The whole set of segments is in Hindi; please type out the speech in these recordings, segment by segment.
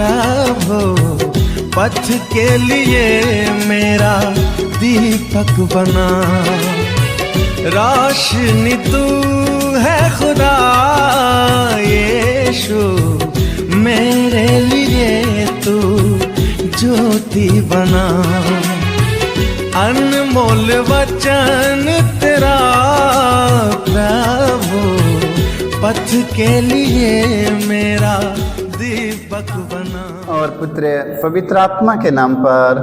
प्रभु पथ के लिए मेरा दीपक बना। रोशनी तू है खुदा यीशु, मेरे लिए तू ज्योति बना। अनमोल वचन तेरा प्रभु पथ के लिए मेरा दीपक बना। और पुत्र पवित्र आत्मा के नाम पर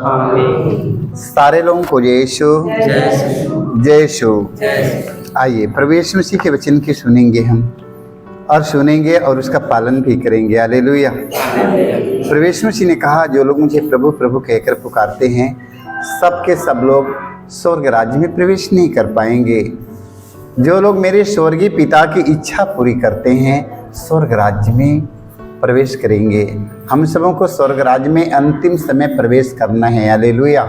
सारे लोगों को यीशु जय यीशु। आइए प्रभु यीशु मसीह के वचन की सुनेंगे हम, और सुनेंगे और उसका पालन भी करेंगे। हालेलुया। प्रभु यीशु मसीह ने कहा, जो लोग मुझे प्रभु प्रभु कहकर पुकारते हैं सब के सब लोग स्वर्ग राज्य में प्रवेश नहीं कर पाएंगे। जो लोग मेरे स्वर्गीय पिता की इच्छा पूरी करते हैं स्वर्ग राज्य में प्रवेश करेंगे। हम सबों को स्वर्ग राज्य में अंतिम समय प्रवेश करना है। हालेलुया।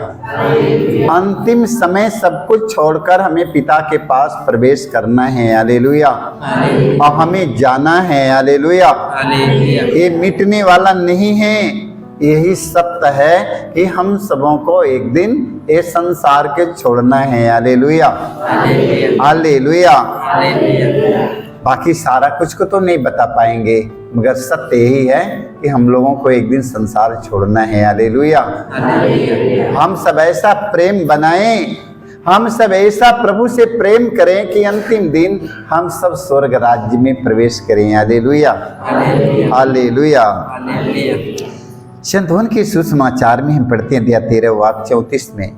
अंतिम समय सब कुछ छोड़कर हमें पिता के पास प्रवेश करना है। हालेलुया। और हमें जाना है। हालेलुया। ये मिटने वाला नहीं है। यही सत्य है कि हम सबों को एक दिन ये संसार के छोड़ना है। हालेलुया। हालेलुया। बाकी सारा कुछ को तो नहीं बता पाएंगे, मगर सत्य यही है कि हम लोगों को एक दिन संसार छोड़ना है। हालेलुया। हम सब ऐसा प्रेम बनाएं, हम सब ऐसा प्रभु से प्रेम करें कि अंतिम दिन हम सब स्वर्ग राज्य में प्रवेश करें। हालेलुया। हालेलुया। संतों के सुसमाचार में हम पढ़ते हैं अध्याय 13 वाक्य 34 में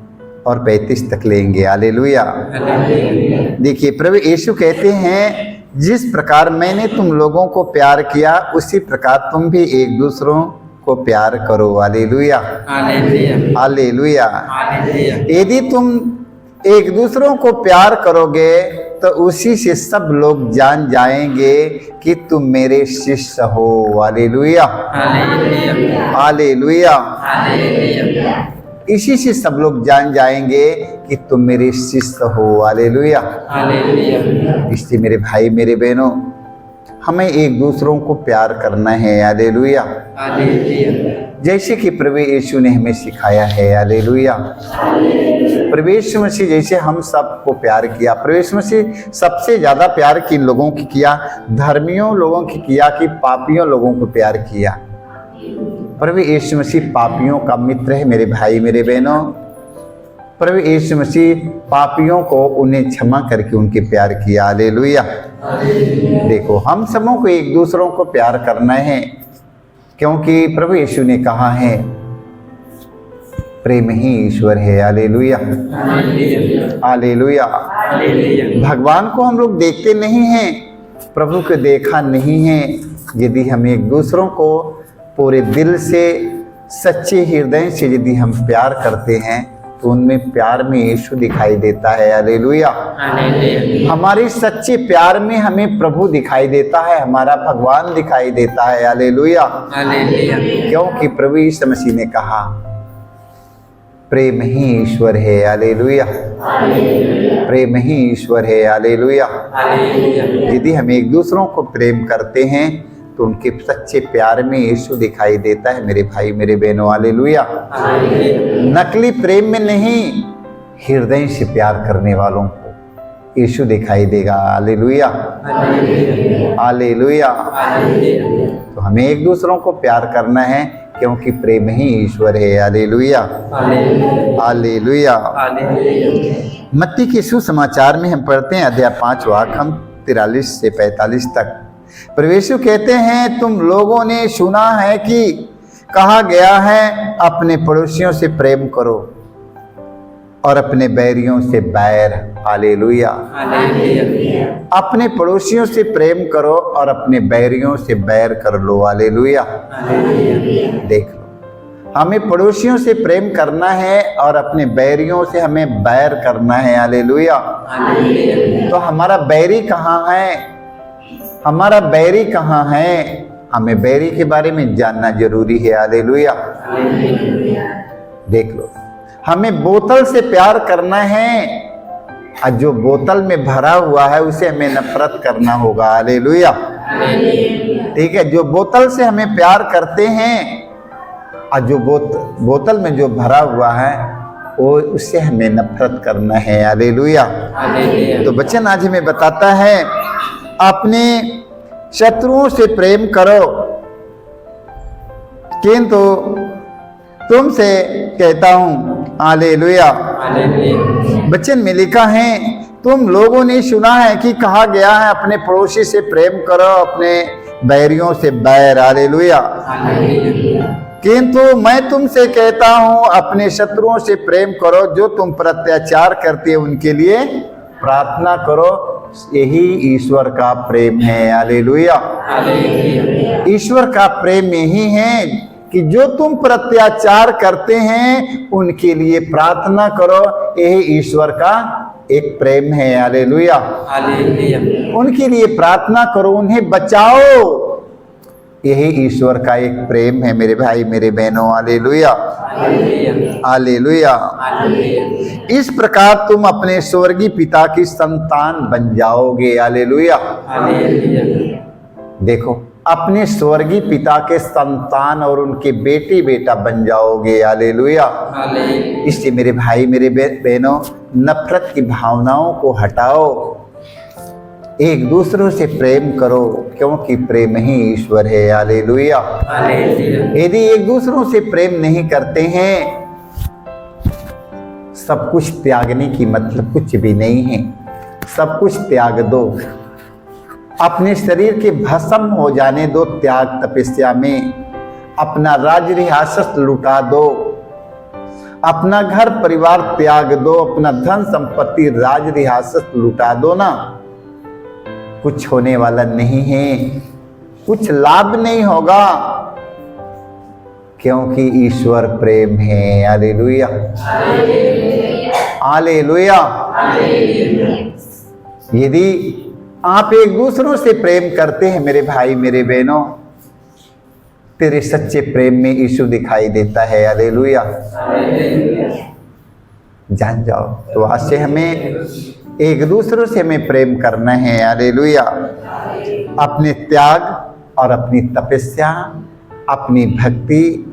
और 35 तक लेंगे। हालेलुया। देखिए प्रभु यीशु कहते हैं, जिस प्रकार मैंने तुम लोगों को प्यार किया उसी प्रकार तुम भी एक दूसरों को प्यार करो। हालेलुया। हालेलुया। यदि तुम एक दूसरों को प्यार करोगे तो उसी से सब लोग जान जाएंगे कि तुम मेरे शिष्य हो। हालेलुया। हालेलुया। इसी से सब लोग जान जाएंगे कि तुम मेरे शिष्य हो। हालेलुया। इसलिए मेरे भाई मेरे बहनों, हमें एक दूसरों को प्यार करना है। हालेलुया। जैसे कि प्रभु यीशु ने हमें सिखाया है। हालेलुया। प्रभु यीशु मसीह जैसे हम सबको प्यार किया, प्रभु यीशु मसीह सबसे ज्यादा प्यार किन लोगों की किया? धर्मियों लोगों की किया कि पापियों लोगों को प्यार किया? प्रभु यीशु मसीह पापियों का मित्र है। मेरे भाई मेरे बहनों, प्रभु यीशु मसीह पापियों को उन्हें क्षमा करके उनके प्यार किया। हालेलुया। देखो, हम सबों को एक दूसरों को प्यार करना है, क्योंकि प्रभु यीशु ने कहा है प्रेम ही ईश्वर है। हालेलुया। हालेलुया। भगवान को हम लोग देखते नहीं हैं, प्रभु को देखा नहीं है। यदि हम एक दूसरों को पूरे दिल से सच्चे हृदय से यदि हम प्यार करते हैं तो उनमें प्यार में यीशु दिखाई देता है। हालेलुया। हमारी सच्चे प्यार में हमें प्रभु दिखाई देता है, हमारा भगवान दिखाई देता है। हालेलुया। क्योंकि प्रभु यीशु मसीह ने कहा प्रेम ही ईश्वर है। हालेलुया। प्रेम ही ईश्वर है। हालेलुया। यदि हम एक दूसरों को प्रेम करते हैं तो उनके सच्चे प्यार में यीशु दिखाई देता है। मेरे भाई मेरे बहनों, हालेलुया। नकली प्रेम में नहीं, हृदय से प्यार करने वालों को यीशु दिखाई देगा। हालेलुया। हालेलुया। तो हमें एक दूसरों को प्यार करना है, क्योंकि प्रेम ही ईश्वर है। हालेलुया। हालेलुया। मत्ती के सुसमाचार में हम पढ़ते हैं अध्याय 5 वाक्य हम 43 से 45 तक। प्रभु यीशु कहते हैं, तुम लोगों ने सुना है कि कहा गया है अपने पड़ोसियों से प्रेम करो और अपने बैरियों से बैर। हालेलुया। अपने पड़ोसियों से प्रेम करो और अपने बैरियों से बैर कर लो। हालेलुया। देख लो, हमें पड़ोसियों से प्रेम करना है और अपने बैरियों से हमें बैर करना है। हालेलुया। तो हमारा बैरी कहाँ है? हमारा बैरी कहाँ है? हमें बैरी के बारे में जानना जरूरी है। हालेलुया। देख लो, हमें बोतल से प्यार करना है और जो बोतल में भरा हुआ है उसे हमें नफरत करना होगा। हालेलुया। ठीक है, जो बोतल से हमें प्यार करते हैं और जो बोतल में जो भरा हुआ है वो उससे हमें नफरत करना है। हालेलुया। तो वचन आज हमें बताता है अपने शत्रुओं से प्रेम करो, किंतु तुमसे कहता हूं, हालेलुया। वचन में लिखा है, तुम लोगों ने सुना है कि कहा गया है अपने पड़ोसी से प्रेम करो, अपने बैरियों से बैर। हालेलुया। किंतु मैं तुमसे कहता हूं अपने शत्रुओं से प्रेम करो, जो तुम पर अत्याचार करते हैं उनके लिए प्रार्थना करो, यही ईश्वर का प्रेम है। हालेलुया। ईश्वर का प्रेम यही है कि जो तुम पर अत्याचार करते हैं उनके लिए प्रार्थना करो, यही ईश्वर का एक प्रेम है। हालेलुया। उनके लिए प्रार्थना करो, उन्हें बचाओ, यही ईश्वर का एक प्रेम है मेरे भाई मेरे बहनों। हालेलुया। हालेलुया। इस प्रकार तुम अपने स्वर्गीय पिता की संतान बन जाओगे। हालेलुया। देखो, अपने स्वर्गीय पिता के संतान और उनके बेटी बेटा बन जाओगे। हालेलुया। इसलिए मेरे भाई मेरे बहनों, नफरत की भावनाओं को हटाओ, एक दूसरों से प्रेम करो, क्योंकि प्रेम ही ईश्वर है। हालेलुया। यदि एक दूसरों से प्रेम नहीं करते हैं, सब कुछ त्यागने की मतलब कुछ भी नहीं है। सब कुछ त्याग दो, अपने शरीर के भस्म हो जाने दो त्याग तपस्या में, अपना राज रियासत लुटा दो, अपना घर परिवार त्याग दो, अपना धन संपत्ति राज रियासत लुटा दो ना, कुछ होने वाला नहीं है, कुछ लाभ नहीं होगा, क्योंकि ईश्वर प्रेम है। हालेलुया। हालेलुया। यदि आप एक दूसरों से प्रेम करते हैं मेरे भाई मेरे बहनों, तेरे सच्चे प्रेम में यीशु दिखाई देता है। हालेलुया। जान जाओ। तो आज से हमें एक दूसरों से हमें प्रेम करना है। हालेलुया। अपने त्याग और अपनी तपस्या, अपनी भक्ति,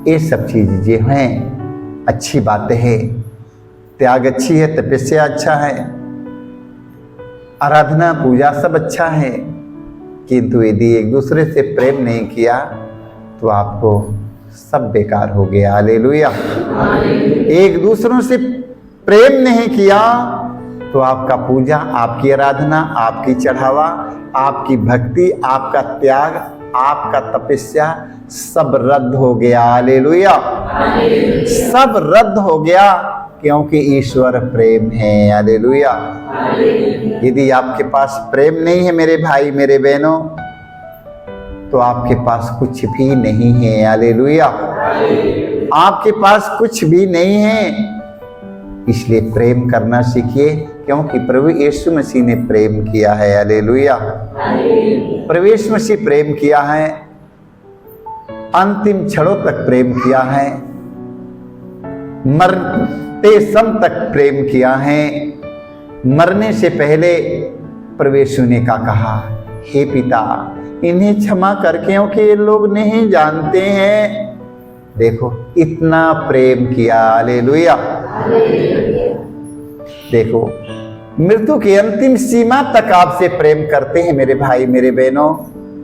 ये सब चीजें जो हैं अच्छी बातें हैं। त्याग अच्छी है, तपस्या अच्छा है, आराधना पूजा सब अच्छा है, किंतु यदि एक दूसरे से प्रेम नहीं किया तो आपको सब बेकार हो गया। हालेलुया। एक दूसरों से प्रेम नहीं किया तो आपका पूजा, आपकी आराधना, आपकी चढ़ावा, आपकी भक्ति, आपका त्याग, आपका तपस्या सब रद्द हो गया। हालेलुया। सब रद्द हो गया, क्योंकि ईश्वर प्रेम है। हालेलुया। यदि आपके पास प्रेम नहीं है मेरे भाई मेरे बहनों, तो आपके पास कुछ भी नहीं है। हालेलुया। आपके पास कुछ भी नहीं है। इसलिए प्रेम करना सीखिए, क्योंकि प्रभु यीशु मसीह ने प्रेम किया है। हालेलुया। प्रभु यीशु मसीह प्रेम किया है, अंतिम क्षणों तक प्रेम किया है, मरते सम तक प्रेम किया है। मरने से पहले प्रभु यीशु ने कहा, हे पिता इन्हें क्षमा कर, क्योंकि ये लोग नहीं जानते हैं। देखो, इतना प्रेम किया। हालेलुया। देखो, मृत्यु की अंतिम सीमा तक आपसे प्रेम करते हैं मेरे भाई मेरे बहनों।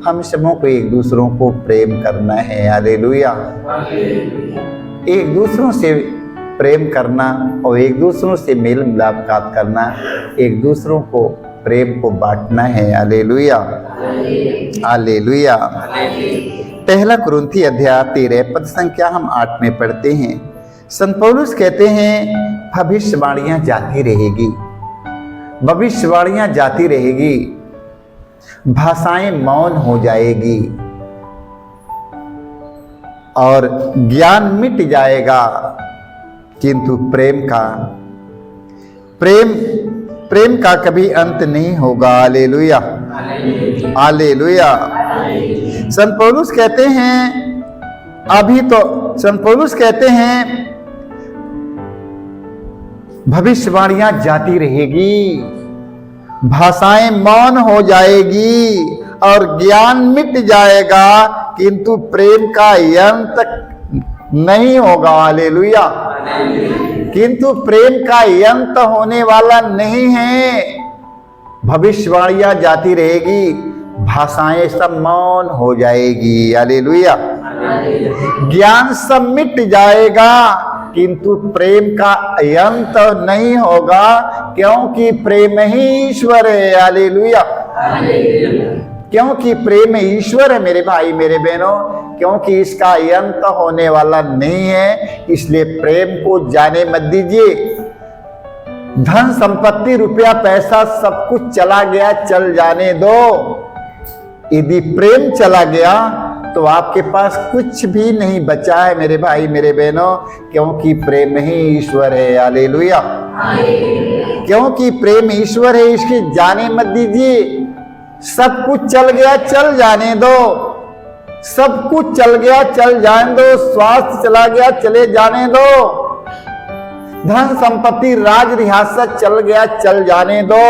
हम सबों को एक दूसरों को प्रेम करना है। हालेलुया। एक दूसरों से प्रेम करना और एक दूसरों से मेल मुलाकात करना, एक दूसरों को प्रेम को बांटना है। हालेलुया। हालेलुया। पहला कुरिन्थी अध्याय 13 पद संख्या हम 8 में पढ़ते हैं। संत पौलुस कहते हैं, भविष्यवाणियां जाती रहेगी, भविष्यवाणियां जाती रहेगी, भाषाएं मौन हो जाएगी और ज्ञान मिट जाएगा, किंतु प्रेम का कभी अंत नहीं होगा। हालेलुया। हालेलुया। संत पौलुस कहते हैं, संत पौलुस कहते हैं भविष्यवाणियां जाती रहेगी, भाषाएं मौन हो जाएगी और ज्ञान मिट जाएगा, किंतु प्रेम का अंत नहीं होगा। हालेलुया। किंतु प्रेम का अंत होने वाला नहीं है। भविष्यवाणियां जाती रहेगी, भाषाएं सब मौन हो जाएगी। हालेलुया। ज्ञान सब मिट जाएगा, किंतु प्रेम का अंत नहीं होगा, क्योंकि प्रेम ही ईश्वर है। हालेलुया। क्योंकि प्रेम ईश्वर है मेरे भाई मेरे बहनों, क्योंकि इसका अंत होने वाला नहीं है। इसलिए प्रेम को जाने मत दीजिए। धन संपत्ति रुपया पैसा सब कुछ चला गया, चल जाने दो। यदि प्रेम चला गया तो आपके पास कुछ भी नहीं बचा है मेरे भाई मेरे बहनों, क्योंकि प्रेम ही ईश्वर है। हालेलुया। क्योंकि प्रेम ईश्वर है, इसके जाने मत दीजिए। सब कुछ चल गया, चल जाने दो। सब कुछ चल गया, चल जाने दो। स्वास्थ्य चला गया, चले जाने दो। धन संपत्ति राज रियासत चल गया, चल जाने दो,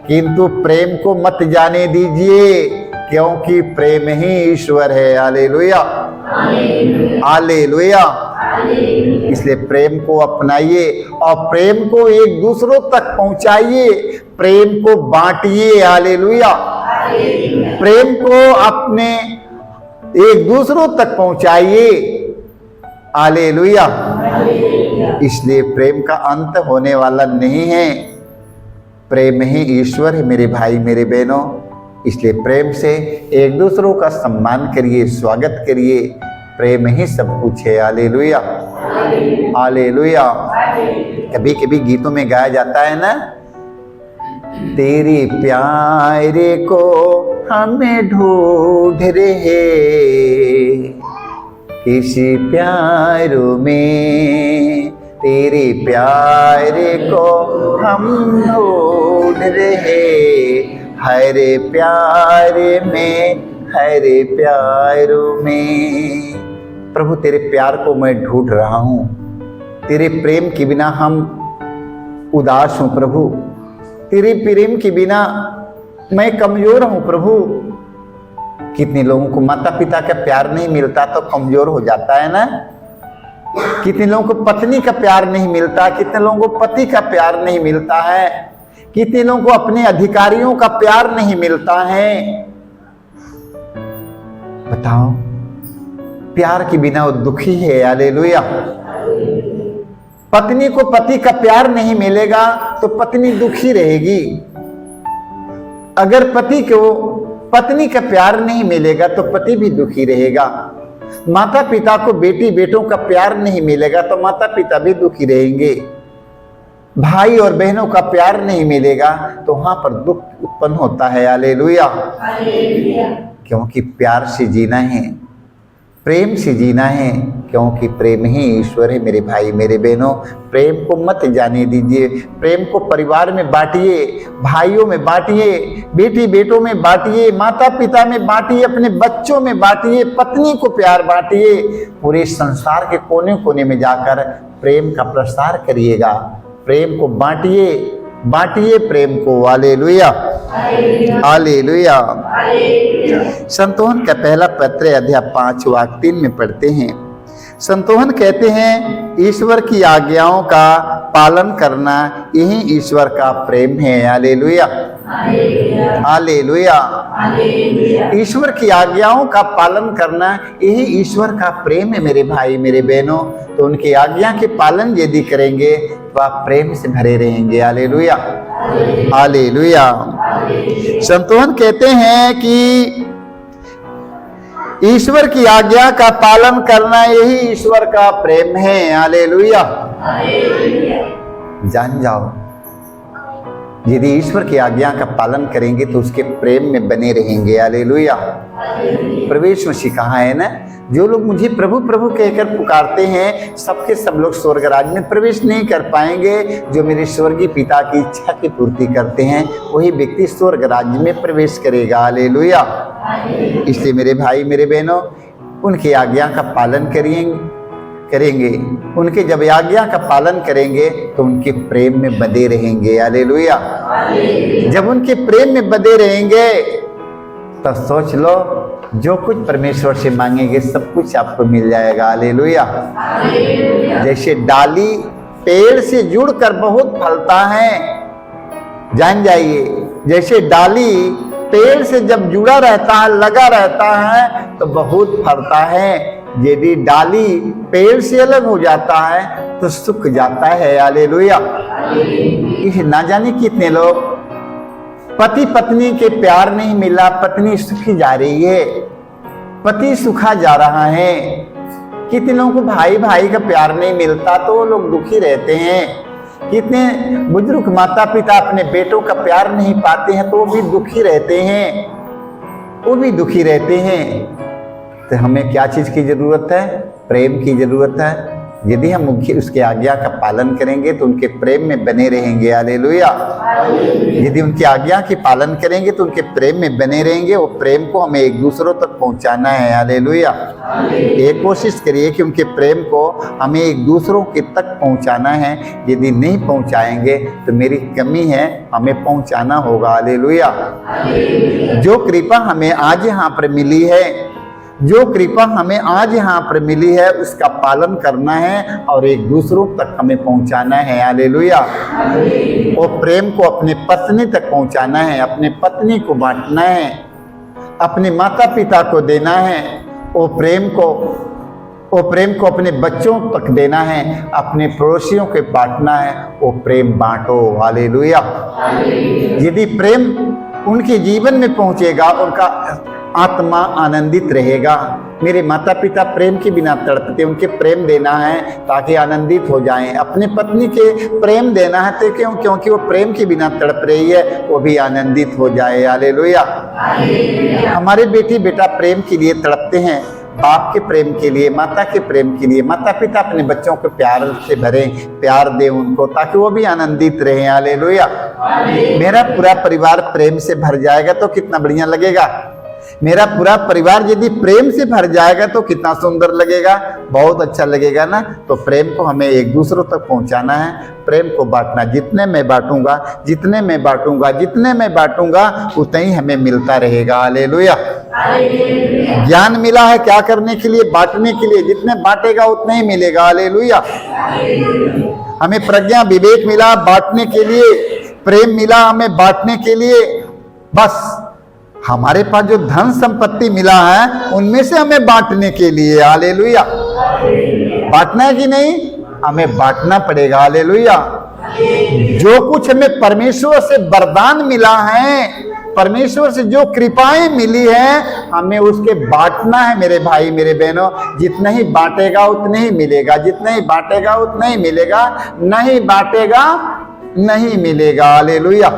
किंतु प्रेम को मत जाने दीजिए, क्योंकि प्रेम ही ईश्वर है। हालेलुया। हालेलुया। इसलिए प्रेम को अपनाइए और प्रेम को एक दूसरों तक पहुंचाइए, प्रेम को बांटिए। हालेलुया। प्रेम को अपने एक दूसरों तक पहुंचाइए। हालेलुया। इसलिए प्रेम का अंत होने वाला नहीं है। प्रेम ही ईश्वर है मेरे भाई मेरे बहनों। इसलिए प्रेम से एक दूसरों का सम्मान करिए, स्वागत करिए। प्रेम ही सब कुछ है। हालेलुया। हालेलुया। कभी कभी गीतों में गाया जाता है ना, तेरे प्यारे को हमें ढूंढ रहे, किसी प्यारों में तेरे प्यारे को हम ढूंढ रहे, हर प्यारे में हर प्यारों में। प्रभु तेरे प्यार को मैं ढूंढ रहा हूँ, तेरे प्रेम के बिना हम उदास हूँ प्रभु, तेरे प्रेम के बिना मैं कमजोर हूँ प्रभु। कितने लोगों को माता पिता का प्यार नहीं मिलता तो कमजोर हो जाता है ना। कितने लोगों को पत्नी का प्यार नहीं मिलता, कितने लोगों को पति का प्यार नहीं मिलता है, कितने लोगों को अपने अधिकारियों का प्यार नहीं मिलता है। बताओ, प्यार के बिना वो दुखी है। हालेलुया। पत्नी को पति का प्यार नहीं मिलेगा तो पत्नी दुखी रहेगी। अगर पति को पत्नी का प्यार नहीं मिलेगा तो पति भी दुखी रहेगा। माता पिता को बेटी बेटों का प्यार नहीं मिलेगा तो माता पिता भी दुखी रहेंगे। भाई और बहनों का प्यार नहीं मिलेगा तो वहां पर दुख उत्पन्न होता है। हालेलुया। क्योंकि प्यार से जीना है, प्रेम से जीना है, क्योंकि प्रेम ही ईश्वर है मेरे भाई मेरे बहनों। प्रेम को मत जाने दीजिए। प्रेम को परिवार में बांटिए, भाइयों में बांटिए, बेटी बेटों में बांटिए, माता पिता में बांटिए, अपने बच्चों में बांटिए, पत्नी को प्यार बांटिए। पूरे संसार के कोने कोने में जाकर प्रेम का प्रसार करिएगा। प्रेम को बांटिए, बांटिए प्रेम को। हालेलुया। हालेलुया। संतोहन का पहला पत्र अध्याय 5 वाक्य 3 में पढ़ते हैं। संतोहन कहते हैं, ईश्वर की आज्ञाओं का पालन करना यही ईश्वर का प्रेम है। हालेलुया। हालेलुया। ईश्वर की आज्ञाओं का पालन करना यही ईश्वर का प्रेम है मेरे भाई मेरे बहनों। तो उनकी आज्ञा के पालन यदि करेंगे तो आप प्रेम से भरे रहेंगे। हालेलुया। हालेलुया। संतोहन कहते हैं कि ईश्वर की आज्ञा का पालन करना यही ईश्वर का प्रेम है। हालेलुया। जान जाओ, यदि ईश्वर की आज्ञा का पालन करेंगे तो उसके प्रेम में बने रहेंगे। हालेलुया। प्रवेश मसीह कहा है ना, जो लोग मुझे प्रभु प्रभु कहकर पुकारते हैं सबके सब लोग स्वर्ग राज्य में प्रवेश नहीं कर पाएंगे। जो मेरे स्वर्गीय पिता की इच्छा की पूर्ति करते हैं वही व्यक्ति स्वर्ग राज्य में प्रवेश करेगा। हालेलुया। इसलिए मेरे भाई मेरे बहनों, उनकी आज्ञा का पालन करेंगे। उनके जब आज्ञा का पालन करेंगे तो उनके प्रेम में बंधे रहेंगे। हालेलुया। जब उनके प्रेम में बंधे रहेंगे तो सोच लो जो कुछ परमेश्वर से मांगेंगे सब कुछ आपको मिल जाएगा। हालेलुया। जैसे डाली पेड़ से जुड़कर बहुत फलता है, जान जाइए, जैसे डाली पेड़ से जब जुड़ा रहता है, लगा रहता है तो बहुत फलता है। यदि डाली पेड़ से अलग हो जाता है तो सूख जाता है। हालेलुया। इसे ना जाने कितने लोग पति पत्नी के प्यार नहीं मिला, पत्नी सूखी जा रही है, पति सूखा जा रहा है। कितने लोगों को भाई भाई का प्यार नहीं मिलता तो वो लोग दुखी रहते हैं। कितने बुजुर्ग माता पिता अपने बेटों का प्यार नहीं पाते हैं तो वो भी दुखी रहते हैं, वो भी दुखी रहते हैं। तो हमें क्या चीज की जरूरत है? प्रेम की जरूरत है। यदि हम उसके आज्ञा का पालन करेंगे तो उनके प्रेम में बने रहेंगे। हालेलुया। यदि उनकी आज्ञा के पालन करेंगे तो उनके प्रेम में बने रहेंगे। वो प्रेम को हमें एक दूसरों तक पहुंचाना है। हालेलुया। एक कोशिश करिए कि उनके प्रेम को हमें एक दूसरों के तक पहुंचाना है। यदि नहीं पहुंचाएंगे तो मेरी कमी है, हमें पहुंचाना होगा। हालेलुया। जो कृपा हमें आज यहाँ पर मिली है, जो कृपा हमें आज यहाँ पर मिली है उसका पालन करना है और एक दूसरों तक हमें पहुँचाना है। हालेलुया। वो प्रेम को अपने पत्नी तक पहुँचाना है, अपने पत्नी को बांटना है, अपने माता पिता को देना है। वो प्रेम को अपने बच्चों तक देना है, अपने पड़ोसियों के बांटना है। वो प्रेम बांटो। हालेलुया। यदि प्रेम उनके जीवन में पहुँचेगा, उनका आत्मा आनंदित रहेगा। मेरे माता पिता प्रेम के बिना तड़पते, उनके प्रेम देना है ताकि आनंदित हो जाएं। अपने पत्नी के प्रेम देना है तो क्योंकि वो प्रेम के बिना तड़प रही है, वो भी आनंदित हो जाए। हालेलुया। हमारे बेटी बेटा प्रेम के लिए तड़पते हैं, बाप के प्रेम के लिए, माता के प्रेम के लिए। माता पिता अपने बच्चों को प्यार से भरें, प्यार दें उनको ताकि वो भी आनंदित रहें। हालेलुया। मेरा पूरा परिवार प्रेम से भर जाएगा तो कितना बढ़िया लगेगा। मेरा पूरा परिवार यदि प्रेम से भर जाएगा तो कितना सुंदर लगेगा, बहुत अच्छा लगेगा ना। तो प्रेम को हमें एक दूसरों तक पहुंचाना है, प्रेम को बांटना। जितने मैं बांटूंगा, जितने मैं बांटूंगा, जितने मैं बांटूंगा उतना ही हमें मिलता रहेगा। हालेलुया। ज्ञान मिला है क्या करने के लिए? बांटने के लिए। जितने बांटेगा उतना ही मिलेगा। हालेलुया। हमें प्रज्ञा विवेक मिला बांटने के लिए, प्रेम मिला हमें बांटने के लिए। बस हमारे पास जो धन संपत्ति मिला है उनमें से हमें बांटने के लिए। हालेलुया। बांटना है कि नहीं? हमें बांटना पड़ेगा। हालेलुया। जो कुछ हमें परमेश्वर से वरदान मिला है, परमेश्वर से जो कृपाएं मिली है, हमें उसके बांटना है। मेरे भाई मेरे बहनों, जितना ही बांटेगा उतना ही मिलेगा, जितना ही बांटेगा उतना ही मिलेगा, नहीं बांटेगा नहीं मिलेगा। हालेलुया।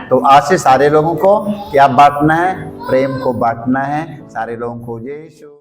तो आज से सारे लोगों को क्या बांटना है? प्रेम को बांटना है सारे लोगों को। जय यीशु।